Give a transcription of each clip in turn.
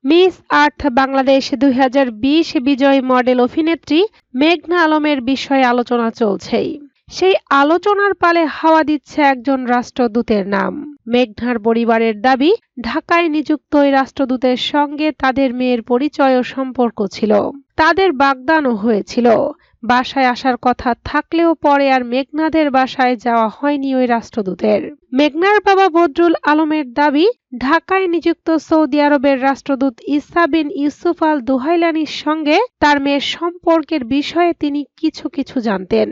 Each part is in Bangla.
মিস আর্থ বাংলাদেশ ২০২০ বিজয়ী মডেল অভিনেত্রী মেঘনা আলমের বিষয়ে আলোচনা চলছেই। সেই আলোচনার পালে হাওয়া দিচ্ছে একজন রাষ্ট্রদূতের নাম। মেঘনার পরিবারের দাবি, ঢাকায় নিযুক্ত ওই রাষ্ট্রদূতের সঙ্গে তাদের মেয়ের পরিচয় ও সম্পর্ক ছিল। তাদের বাগদানও হয়েছিল। বাসায় আসার কথা থাকলেও পরে আর মেঘনাদের বাসায় যাওয়া হয়নি ওই রাষ্ট্রদূতের। মেঘনার বাবা বদরুল আলমের দাবি, ঢাকায় নিযুক্ত সৌদি আরবের রাষ্ট্রদূত ঈসা বিন ইউসুফ আল দুহাইলানির সঙ্গে তার মেয়ের সম্পর্কের বিষয়ে তিনি কিছু জানতেন।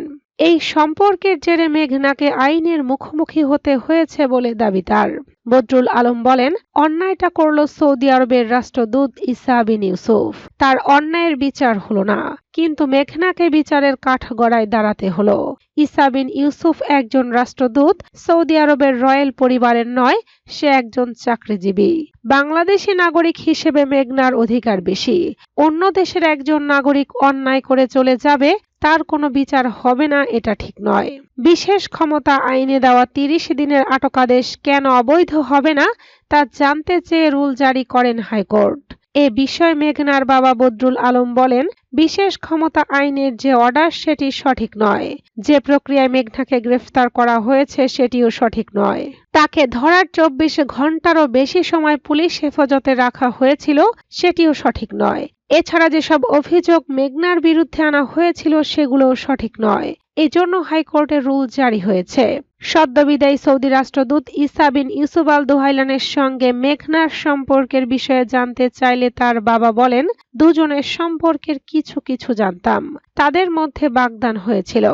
এই সম্পর্কের জেরে মেঘনাকে আইনের মুখোমুখি হতে হয়েছে বলে দাবি তার। বদরুল আলম বলেন, অন্যায়টা করল সৌদি আরবের রাষ্ট্রদূত ঈসা বিন ইউসুফ। তার অন্যায়ের বিচার হলো না, কিন্তু মেঘনাকে বিচারের কাঠগড়ায় দাঁড়াতে হলো। ঈসা বিন ইউসুফ একজন রাষ্ট্রদূত, সৌদি আরবের রয়্যাল পরিবারের নয়, সে একজন চাকরিজীবী। বাংলাদেশি নাগরিক হিসেবে মেঘনার অধিকার বেশি। অন্য দেশের একজন নাগরিক অন্যায় করে চলে যাবে, তার কোনো বিচার হবে না, এটা ঠিক নয়। বিশেষ ক্ষমতা আইনে দেওয়া ৩০ দিনের আটকাদেশ কেন অবৈধ হবে না তা জানতে চেয়ে রুল জারি করেন হাইকোর্ট। এ বিষয়ে মেঘনার বাবা বদরুল আলম বলেন, বিশেষ ক্ষমতা আইনের যে অর্ডার সেটি সঠিক নয়। যে প্রক্রিয়ায় মেঘনাকে গ্রেফতার করা হয়েছে সেটিও সঠিক নয়। তাকে ধরার ২৪ ঘন্টারও বেশি সময় পুলিশ হেফাজতে রাখা হয়েছিল, সেটিও সঠিক নয়। এছাড়া যেসব অভিযোগ মেঘনার বিরুদ্ধে আনা হয়েছিল সেগুলোও সঠিক নয়। এজন্য হাইকোর্টের রুল জারি হয়েছে। সদ্যবিদায়ী সৌদি রাষ্ট্রদূত ঈসা বিন ইউসুফ আল দুহাইলানের সঙ্গে মেঘনার সম্পর্কের বিষয়ে জানতে চাইলে তার বাবা বলেন, দুজনের সম্পর্কের কিছু জানতাম। তাদের মধ্যে বাগদান হয়েছিল।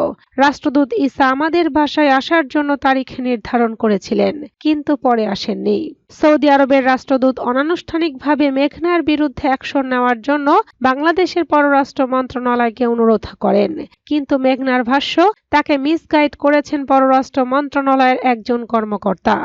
রাষ্ট্রদূত ঈসা আমাদের বাসায় আসার জন্য তারিখ নির্ধারণ করেছিলেন, কিন্তু পরে আসেননি। সৌদি আরবের রাষ্ট্রদূত অনানুষ্ঠানিকভাবে মেঘনার বিরুদ্ধে অ্যাকশন নেওয়ার জন্য বাংলাদেশের পররাষ্ট্র মন্ত্রণালয়কে অনুরোধ করেন, কিন্তু মেঘনার ভাষ্য, তাকে মিসগাইড করেছেন পররাষ্ট্র মন্ত্রণালয়ের একজন কর্মকর্তা।